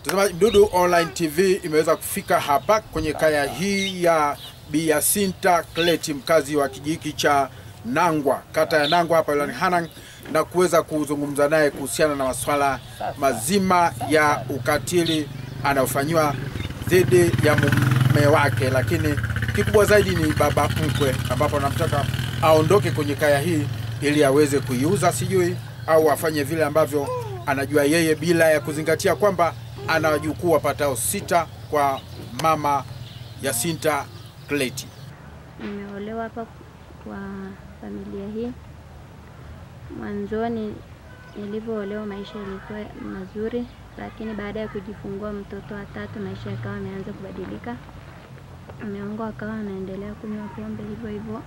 Mtazamaji, Mdudu Online TV imeweza kufika hapa kwenye kaya hii ya Bi Yasinta Kleti, mkazi wa kijiji cha Nangwa, kata ya Nangwa hapa wilayani Hanang, na kuweza kuzungumza naye kuhusiana na masuala mazima ya ukatili anaofanywa dhidi ya mume wake, lakini kikubwa zaidi ni baba mkwe, ambapo anamtaka aondoke kwenye kaya hii ili aweze kuiuza sijui au afanye vile ambavyo anajua yeye, bila ya kuzingatia kwamba ana wajukuu wapatao 6 kwa mama Yasinta Kleti. Nimeolewa hapa kwa familia hii. Mwanzoni nilipoolewa maisha yalikuwa mazuri, lakini baada ya kujifungua mtoto wa 3 maisha yakawa yameanza kubadilika. Mume wangu akawa anaendelea kunywa pombe hivyo hivyo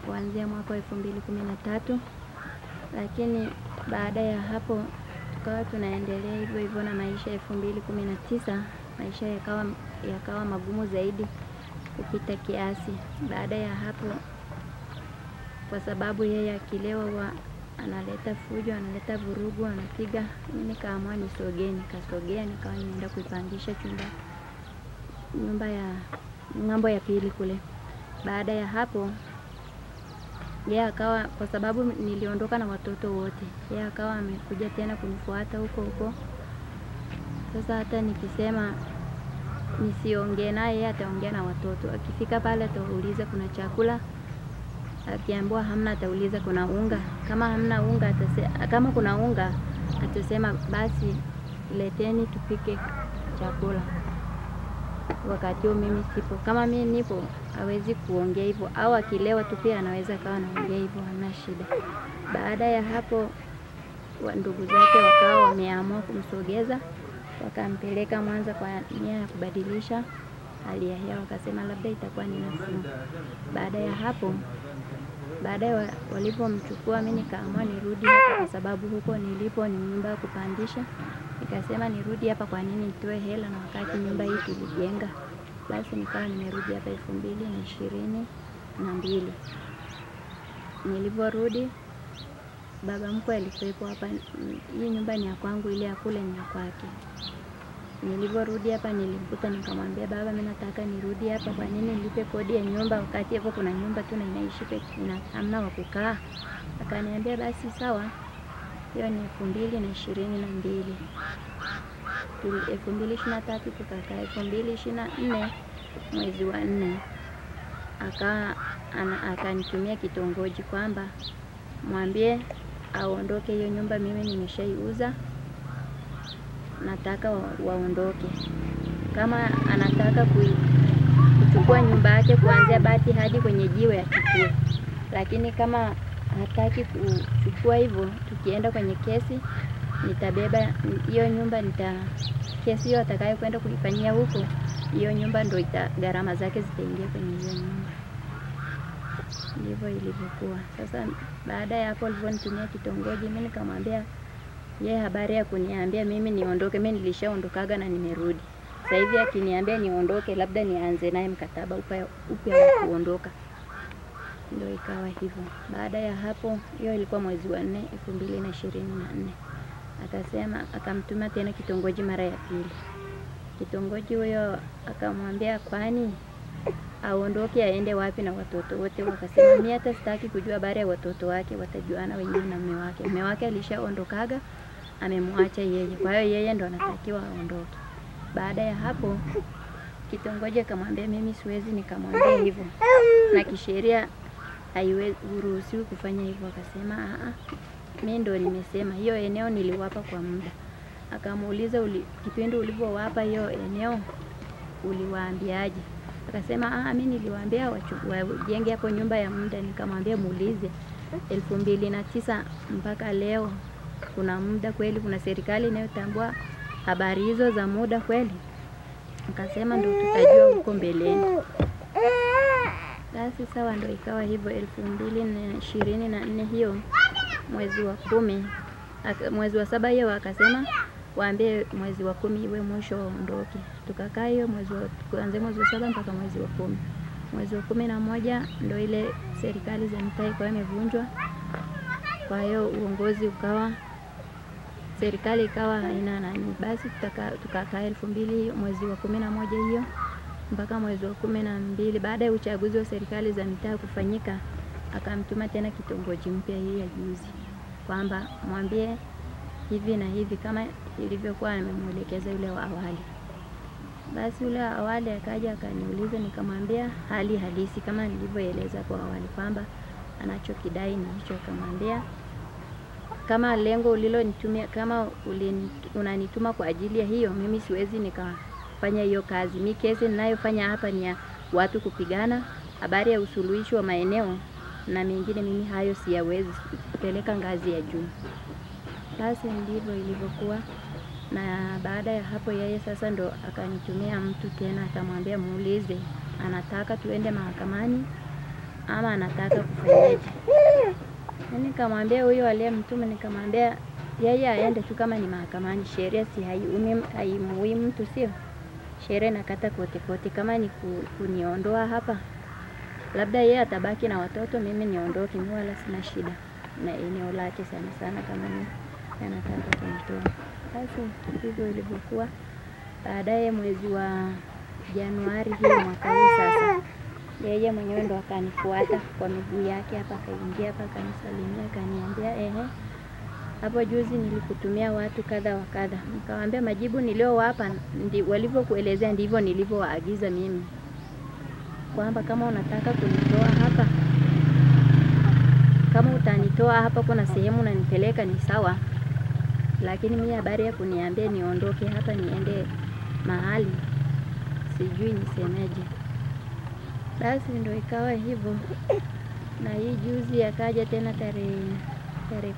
kuanzia mwaka wa 2013, lakini baada ya hapo tukawa tunaendelea hivyo hivyo na maisha ya 2019 maisha yakawa magumu zaidi kupita kiasi. Baada ya hapo, kwa sababu yeye akilewa analeta fujo, analeta vurugu, anapiga, mimi nikaamua nikasogea nikawa nimeenda kuipangisha nyumba ya ng'ambo ya pili kule. Baada ya hapo yeye akawa, kwa sababu niliondoka na watoto wote, yeye akawa amekuja tena kunifuata huko. Sasa hata nikisema nisiongee naye, yeye ataongea na watoto. Akifika pale atauliza kuna chakula, akiambiwa hamna atauliza kuna unga. Kama hamna unga kama kuna unga atasema basi leteni tupike chakula. Wakati mimi sipo. Kama mimi nipo hawezi kuongea hivyo, au akilewa tu pia anaweza kawa anaongea hivyo, hamna shida. Baada ya hapo ndugu zake wakawa wameamua kumsogeza, wakampeleka Mwanza kwa nia ya kubadilisha hali ya hewa, wakasema labda itakuwa ni nafuu. Baada ya hapo, walipomchukua mimi nikaamua nirudi hapa, kwa sababu huko nilipo ni nyumba ya kupandisha. Nikasema nirudi hapa, kwa nini nitoe hela na wakati nyumba hii tulijenga? Basi nikawa nimerudi hapa 2022. Niliporudi baba mkwe alikuwepo hapa. Hii nyumba ni ya kwangu, ile ya kule ni ya kwake. Niliporudi hapa nilimkuta, nikamwambia baba, mimi nataka nirudi hapa, kwa nini nilipe kodi ya nyumba wakati hapo kuna nyumba tu na inaishi peke na hamna wa kukaa? Akaniambia basi sawa. Hiyo ni 2022. 2023 tukakaa. 2024 mwezi wa 4 akanitumia kitongoji kwamba mwambie aondoke, hiyo nyumba mimi nimeshaiuza, nataka waondoke. Kama anataka kuchukua nyumba yake kuanzia bati hadi kwenye jiwe achukue, lakini kama hataki kuchukua hivyo, tukienda kwenye kesi nitabeba hiyo nyumba, kesi hiyo atakayo kwenda kuifanyia huko, hiyo nyumba ndio gharama zake zitaingia kwenye hiyo nyumba. Ndivyo ilivyokuwa. Sasa baada ya hapo alivyonitumia kitongoji, mimi nikamwambia yeye habari ya kuniambia mimi niondoke, mimi nilishaondokaga na nimerudi. Sasa hivi akiniambia niondoke, labda nianze naye mkataba upya wa kuondoka. Ndio ikawa hivyo. Baada ya hapo, hiyo ilikuwa mwezi wa 4 2024. Akasema, akamtuma tena kitongoji mara ya pili. Kitongoji huyo akamwambia kwani aondoke aende wapi na watoto wote? Wakasema mimi hata sitaki kujua habari ya watoto wake, watajuana wenyewe na mume wake. Mume wake alishaondokaga, amemwacha yeye. Kwa hiyo yeye ndo anatakiwa aondoke. Baada ya hapo kitongoji akamwambia mimi siwezi nikamwambia hivyo, na kisheria hairuhusiwi kufanya hivyo. Akasema mimi ndo nimesema hiyo eneo niliwapa kwa muda. Akamuuliza kipindi ulipowapa hiyo eneo uliwaambiaje? Akasema mimi niliwaambia wajenge hapo nyumba ya muda. Nikamwambia muulize 2009 mpaka leo kuna muda kweli? Kuna serikali inayotambua habari hizo za muda kweli? Akasema ndio tutajua huko mbeleni. Basi sawa, ndio ikawa hivyo. 2024 hiyo mwezi wa 10, mwezi wa 7 hiyo akasema waambie mwezi wa 10 iwe mwisho waondoke. Tukakaa hiyo kuanzia mwezi wa 7 mpaka mwezi wa 10. Mwezi wa 11 ndio ile serikali za mitaa ikawa imevunjwa. Kwa hiyo uongozi ukawa serikali ikawa haina nani. Basi tukakaa 2000 mwezi wa 11 hiyo mpaka mwezi wa 12. Baada ya uchaguzi wa serikali za mitaa kufanyika, akamtuma tena kitongoji mpya hii ya juzi kwamba mwambie hivi na hivi kama ilivyokuwa amemuelekeza yule wa awali. Basi yule wa awali akaja akaniuliza, nikamwambia hali halisi kama nilivyoeleza kwa awali kwamba anachokidai ni hicho. Akamwambia kama lengo ulilonitumia, kama unanituma kwa ajili ya hiyo, mimi siwezi nikafanya hiyo kazi. Mimi kesi ninayofanya hapa ni ya watu kupigana, habari ya usuluhishi wa maeneo na mengine, mimi hayo siyawezi kupeleka ngazi ya juu. Basi ndivyo ilivyokuwa. Na baada ya hapo yeye sasa ndo akanitumia mtu tena, akamwambia muulize anataka tuende mahakamani ama anataka kufanyaje. Nikamwambia huyo aliyemtuma, nikamwambia yeye aende tu kama ni mahakamani, sheria si haimuhimu mtu, sio sheria nakata kote kote. Kama ni kuniondoa hapa, labda yeye atabaki na watoto, mimi niondoke, mimi wala sina shida na eneo lake sana sana kama ni anataka kunitoa. Basi hivyo ilivyokuwa. Baadaye mwezi wa Januari hii mwaka huu sasa, yeye mwenyewe ndo akanifuata kwa miguu yake hapa, akaingia hapa akanisalimia, akaniambia hapo juzi nilikutumia watu kadha wa kadha. Nikamwambia majibu niliowapa walivyokuelezea ndivyo nilivyowaagiza mimi, kwamba kama unataka kunitoa hapa, kama utanitoa hapa kuna sehemu unanipeleka ni sawa, lakini mimi habari ya kuniambia niondoke hapa niende mahali sijui nisemeje. Basi ndio ikawa hivyo. Na hii juzi akaja tena tarehe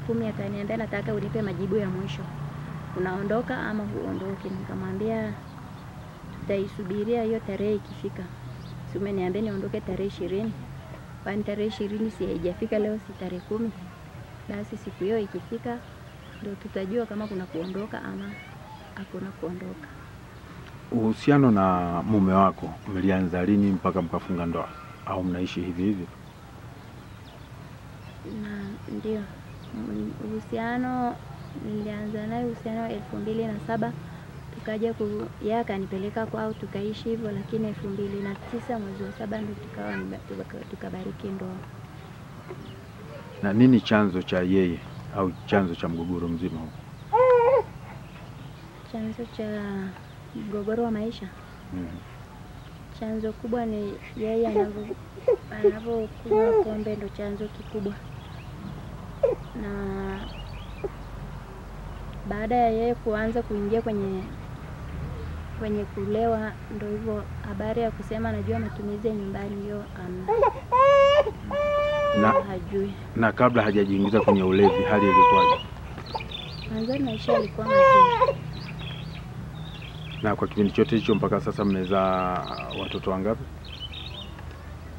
10 akaniambia nataka unipe majibu ya mwisho, unaondoka ama huondoki. Nikamwambia tutaisubiria hiyo tarehe ikifika. Si umeniambia niondoke tarehe 20, kwani tarehe 20 si haijafika, leo si tarehe 10. Basi siku hiyo ikifika ndio tutajua kama kuna kuondoka ama hakuna kuondoka. Uhusiano na mume wako mlianza lini mpaka mkafunga ndoa, au mnaishi hivi hivi? Na ndio uhusiano nilianza naye uhusiano 2007, tukaja yeye akanipeleka kwao tukaishi hivyo, lakini 2009 mwezi wa 7 ndio tukabariki ndoa. Na nini chanzo cha yeye au chanzo cha mgogoro mzima huu? Chanzo cha mgogoro wa maisha? Chanzo kubwa ni yeye anavyokunywa pombe, ndo chanzo kikubwa. Na baada ya yeye kuanza kuingia kwenye kulewa, ndo hivyo habari ya kusema najua matumizi ya nyumbani hiyo hajui. Na kabla hajajiingiza kwenye ulevi hali ilikuwaje? Mwanzo maisha yalikuwa mazuri. Na kwa kipindi chote hicho mpaka sasa mmezaa watoto wangapi?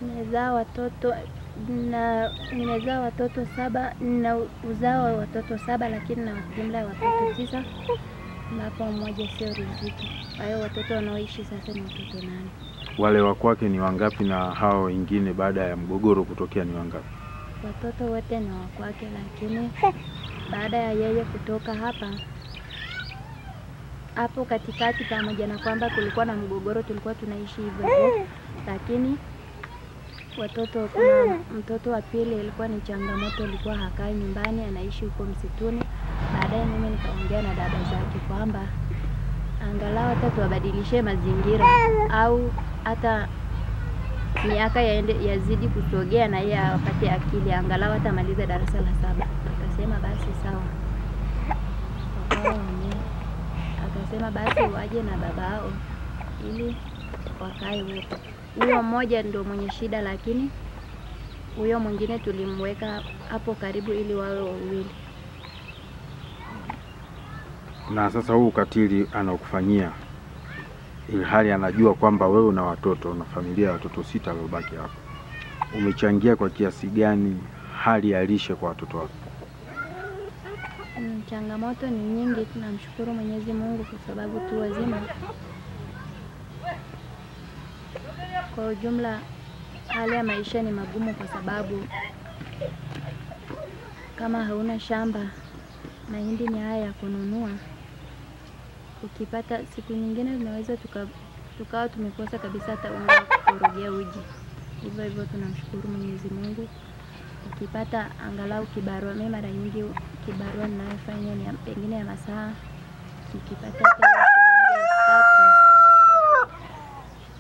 Nimezaa watoto 7, na uzao wa watoto 7, lakini na jumla ya watoto 9, ambapo mmoja sio riziki. Kwa hiyo watoto wanaoishi sasa ni watoto 8. Wale wa kwake ni wangapi na hao wengine baada ya mgogoro kutokea ni wangapi? Watoto wote ni wa kwake, lakini baada ya yeye kutoka hapo katikati, pamoja na kwamba kulikuwa na mgogoro, tulikuwa tunaishi hivyo, lakini watoto, kuna mtoto wa pili ilikuwa ni changamoto, ilikuwa hakai nyumbani, anaishi huko msituni. Baadaye mimi nikaongea na dada zake kwamba angalau hata tuwabadilishe mazingira, au hata miaka yazidi kusogea na yeye apate akili, angalau hata maliza darasa la 7. Akasema basi sawa. Akasema basi waje na babao ili wakae wote. Huyo mmoja ndio mwenye shida, lakini huyo mwingine tulimweka hapo karibu ili wawe wawili. Na sasa huu ukatili anaokufanyia, ili hali anajua kwamba wewe una watoto na familia ya watoto 6 waliobaki hapo, umechangia kwa kiasi gani hali ya lishe kwa watoto wako? Changamoto ni nyingi. Tunamshukuru Mwenyezi Mungu kwa sababu tu wazima. Kwa ujumla hali ya maisha ni magumu, kwa sababu kama hauna shamba mahindi ni haya ya kununua, ukipata siku nyingine tunaweza tukawa tumekosa kabisa hata unga wa kukorogea uji. Hivyo tunamshukuru Mwenyezi Mungu. Ukipata angalau kibarua, mimi mara nyingi kibarua ninayofanya ni pengine ya masaa,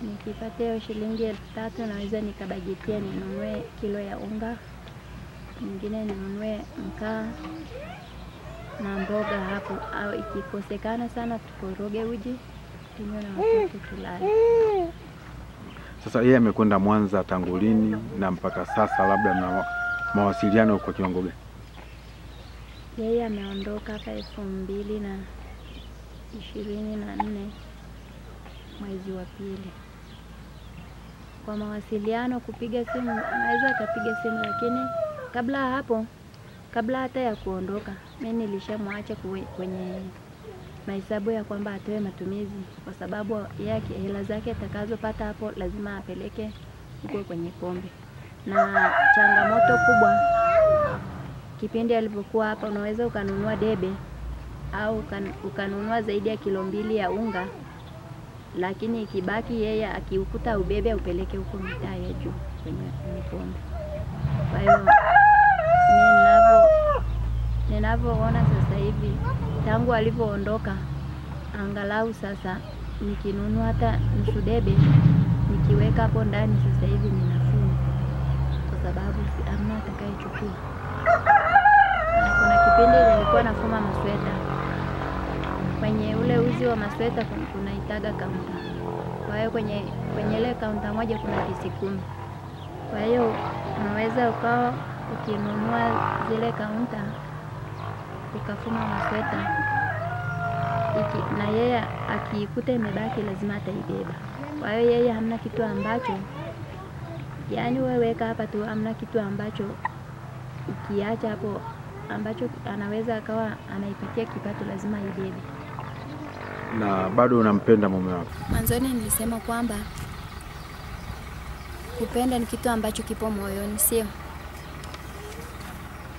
nikipata hiyo shilingi 3,000 naweza nikabajetia ninunue kilo ya unga, nyingine ninunue mkaa na mboga hapo, au ikikosekana sana tukoroge uji tunywe na watoto tulale. Sasa yeye amekwenda Mwanza tangu lini na mpaka sasa, labda na mawasiliano kwa kiwango gani? Yeye ameondoka hapa 2024 mwezi wa pili. Kwa mawasiliano, kupiga simu, anaweza akapiga simu, lakini kabla hata ya kuondoka, mimi nilishamwacha kwenye mahesabu ya kwamba atoe matumizi, kwa sababu yake hela zake atakazopata hapo lazima apeleke huko kwenye pombe. Na changamoto kubwa kipindi alipokuwa hapa, unaweza ukanunua debe au ukanunua zaidi ya kilo 2 ya unga, lakini ikibaki yeye akiukuta ubebe upeleke huko mitaa ya juu kwenye pombe. Kwa hiyo ninavyoona sasa hivi tangu alipoondoka, angalau sasa nikinunua hata nusu debe nikiweka hapo ndani, sasa hivi ni nafuu, kwa sababu hamna atakayechukua. Kuna kipindi nilikuwa nafuma masweta, kwenye ule uzi wa masweta kuna itaga kaunta. Kwa hiyo kwenye ile kaunta moja kuna pisi 10. Kwa hiyo unaweza ukawa ukinunua zile kaunta ukafuma masweta, na yeye akikuta imebaki lazima ataibeba. Kwa hiyo yeye hamna kitu ambacho, yani wewe weka hapa tu, hamna kitu ambacho ukiacha hapo ambacho anaweza akawa anaipatia kipato, lazima ibebe. Na bado unampenda mume wako? Mwanzoni nilisema kwamba kupenda ni kitu ambacho kipo moyoni, sio?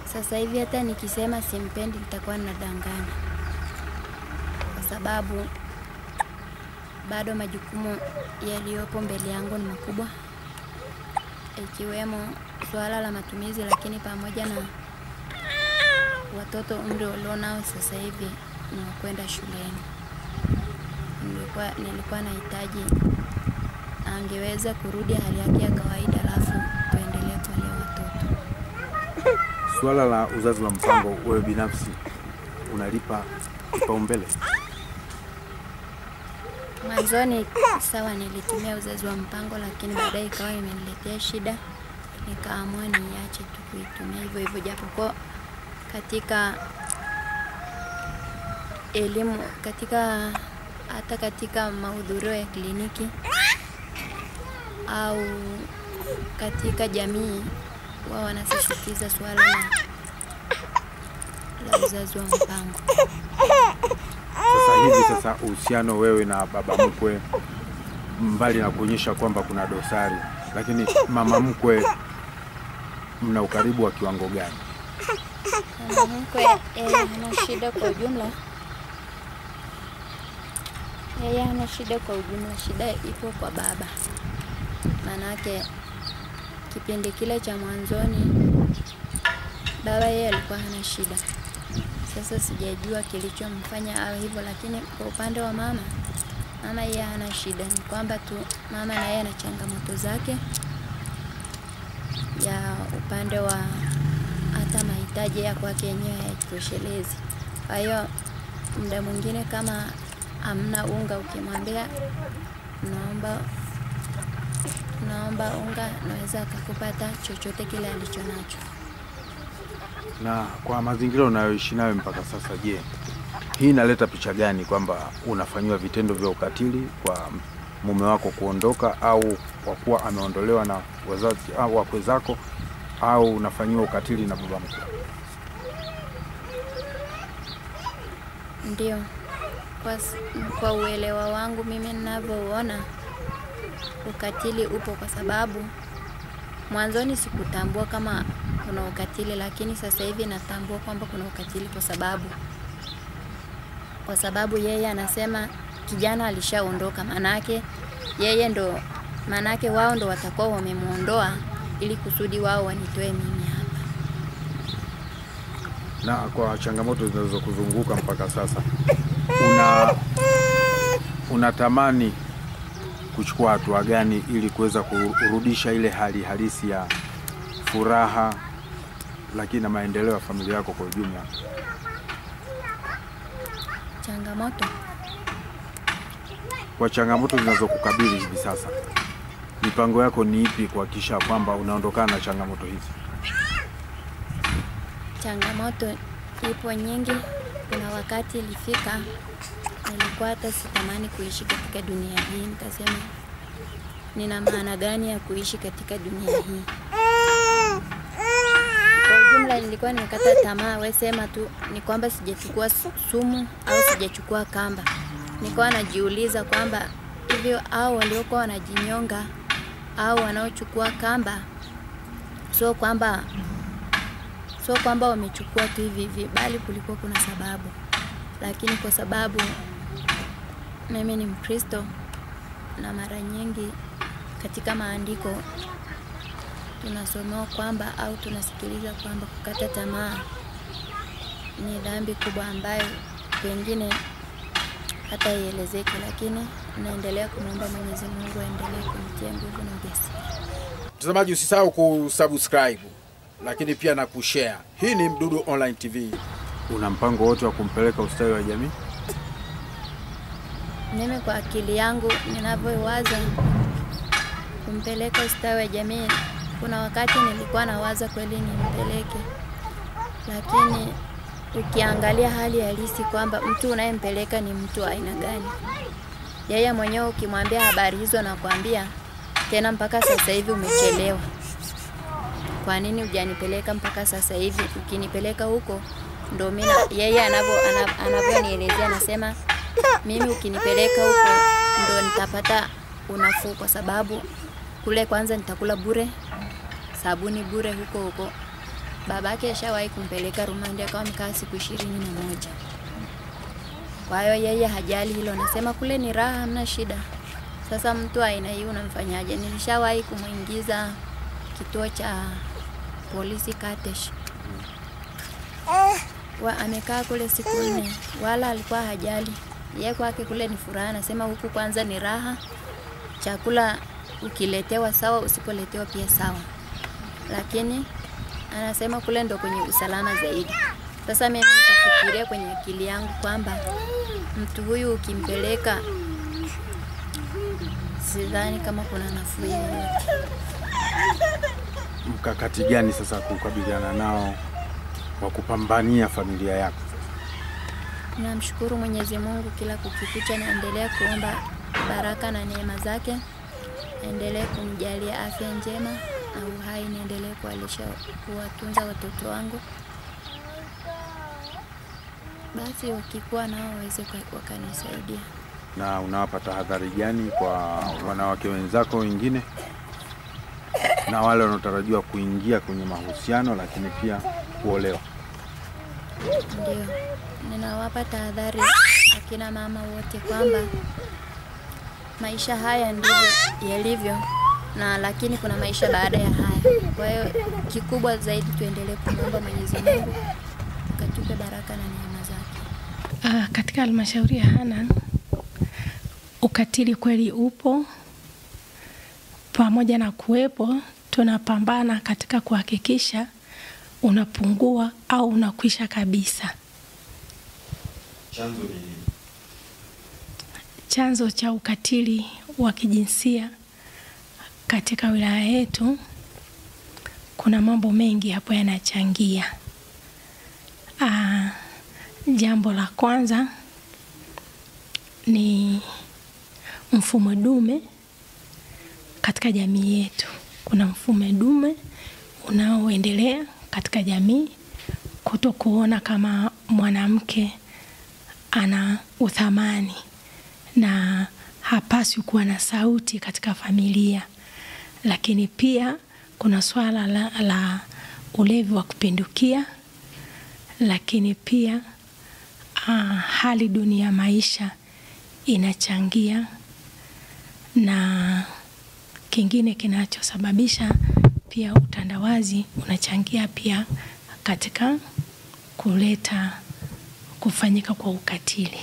Sasa hivi hata nikisema simpendi nitakuwa ninadanganya, kwa sababu bado majukumu yaliyopo mbele yangu ni makubwa, ikiwemo swala la matumizi, lakini pamoja na watoto umri walionao sasa hivi ni kwenda shuleni. Nilikuwa nahitaji angeweza kurudi hali yake ya kawaida, alafu tuendelee kulea watoto. Swala la uzazi wa mpango, wewe binafsi unalipa kipaumbele? Mwanzoni sawa, nilitumia uzazi wa mpango, lakini baadaye ikawa imeniletea shida, nikaamua niache tu kuitumia hivyo, japokuwa katika elimu, hata katika mahudhurio ya kliniki au katika jamii, wao wanasisitiza swala la uzazi wa mpango. Sasa uhusiano wewe na baba mkwe, mbali na kuonyesha kwamba kuna dosari, lakini mama mkwe mna ukaribu wa kiwango gani? Mama mkwe hana shida kwa ujumla. Yeye hana shida kwa ujumla, shida ipo kwa baba. Manake kipindi kile cha mwanzoni baba yeye alikuwa hana shida. Sasa sijajua kilichomfanya awe hivyo, lakini kwa upande wa mama yeye hana shida. Ni kwamba tu mama na yeye ana changamoto zake ya upande wa hata mahitaji ya kwake yenyewe hayatoshelezi. Kwa hiyo muda mwingine kama hamna unga, ukimwambia naomba unga, naweza akakupata chochote kile alichonacho. Na kwa mazingira unayoishi nayo mpaka sasa, je, hii inaleta picha gani, kwamba unafanywa vitendo vya ukatili kwa mume wako kuondoka, au kwa kuwa ameondolewa na wazazi au wakwe zako, au unafanywa ukatili na baba mkwe? Ndio, kwa uelewa wangu mimi ninavyoona ukatili upo, kwa sababu mwanzoni sikutambua kama kuna ukatili, lakini sasa hivi natambua kwamba kuna ukatili kwa sababu yeye anasema kijana alishaondoka, manake wao ndo watakuwa wamemuondoa ili kusudi wao wanitoe mimi hapa. Na kwa changamoto zinazokuzunguka mpaka sasa, unatamani kuchukua hatua gani ili kuweza kurudisha ile hali halisi ya furaha lakini na maendeleo ya familia yako kwa ujumla? Kwa changamoto zinazokukabili hivi sasa, mipango yako ni ipi kuhakikisha kwamba unaondokana na changamoto hizi? Changamoto ipo nyingi. Kuna wakati ilifika nilikuwa hata sitamani kuishi katika dunia hii, nikasema nina maana gani ya kuishi katika dunia hii? Kwa ujumla nilikuwa nimekata tamaa, wewe sema tu ni kwamba sijachukua sumu au sijachukua kamba. Nilikuwa najiuliza kwamba hivyo au waliokuwa wanajinyonga au wanaochukua kamba sio kwamba wamechukua tu hivi, bali kulikuwa kuna sababu. Lakini kwa sababu mimi ni Mkristo, na mara nyingi katika maandiko tunasomewa kwamba au tunasikiliza kwamba kukata tamaa ni dhambi kubwa ambayo pengine hata ielezeke, lakini naendelea kumwomba Mwenyezi Mungu aendelee kunitia nguvu na ujasiri. Mtazamaji, usisahau kusubscribe lakini pia na kushare. Hii ni Mdudu Online TV. Una mpango wote wa kumpeleka ustawi wa jamii? Mimi kwa akili yangu ninavyowaza kumpeleka ustawi wa jamii, kuna wakati nilikuwa nawaza kweli nimpeleke, lakini ukiangalia hali halisi kwamba mtu unayempeleka ni mtu aina gani, yeye mwenyewe ukimwambia habari hizo na kuambia tena mpaka sasa hivi umechelewa. Kwa nini hujanipeleka mpaka sasa hivi? Ukinipeleka huko ndo mimi, yeye anavyonielezea anasema mimi ukinipeleka huko ndo nitapata unafuu, kwa sababu kule kwanza nitakula bure, sabuni bure huko. Babake ashawahi kumpeleka rumande akawa mkaa siku 21. Kwa hiyo yeye hajali hilo, anasema kule ni raha, hamna shida. Sasa mtu aina hii unamfanyaje? Nilishawahi kumuingiza kituo cha polisi Katesh. Amekaa kule siku 4, wala alikuwa hajali. Yeye kwake kule ni furaha, anasema huku kwanza ni raha. Chakula ukiletewa sawa, usipoletewa pia sawa. Lakini anasema kule ndo kwenye usalama zaidi. Sasa mimi nikafikiria kwenye akili yangu kwamba mtu huyu ukimpeleka, sidhani kama kuna nafuu yoyote. Mkakati gani sasa kukabiliana nao wa kupambania familia yako? Namshukuru Mwenyezi Mungu, kila kukipicha naendelea kuomba baraka na neema zake, endelee kumjalia afya njema na uhai, niendelee kuwatunza watoto wangu. Basi wakikuwa nao waweze wakanisaidia. Na unawapa tahadhari gani kwa wanawake wenzako wengine na wale wanaotarajiwa kuingia kwenye mahusiano lakini pia kuolewa? Ndio, ninawapa tahadhari akina mama wote kwamba maisha haya ndivyo yalivyo, na lakini kuna maisha baada ya haya. Kwa hiyo kikubwa zaidi tuendelee kumwomba Mwenyezi Mungu akatupe baraka na neema zake. Katika halmashauri ya Hanang' ukatili kweli upo, pamoja na kuwepo tunapambana katika kuhakikisha unapungua au unakwisha kabisa. Chanzo ni nini? Chanzo cha ukatili wa kijinsia katika wilaya yetu, kuna mambo mengi hapo yanachangia. Jambo la kwanza ni mfumo dume katika jamii yetu. Kuna mfumo dume unaoendelea katika jamii, kutokuona kama mwanamke ana uthamani na hapaswi kuwa na sauti katika familia. Lakini pia kuna swala la ulevi wa kupindukia, lakini pia hali duni ya maisha inachangia, na kingine kinachosababisha pia utandawazi unachangia pia katika kuleta kufanyika kwa ukatili.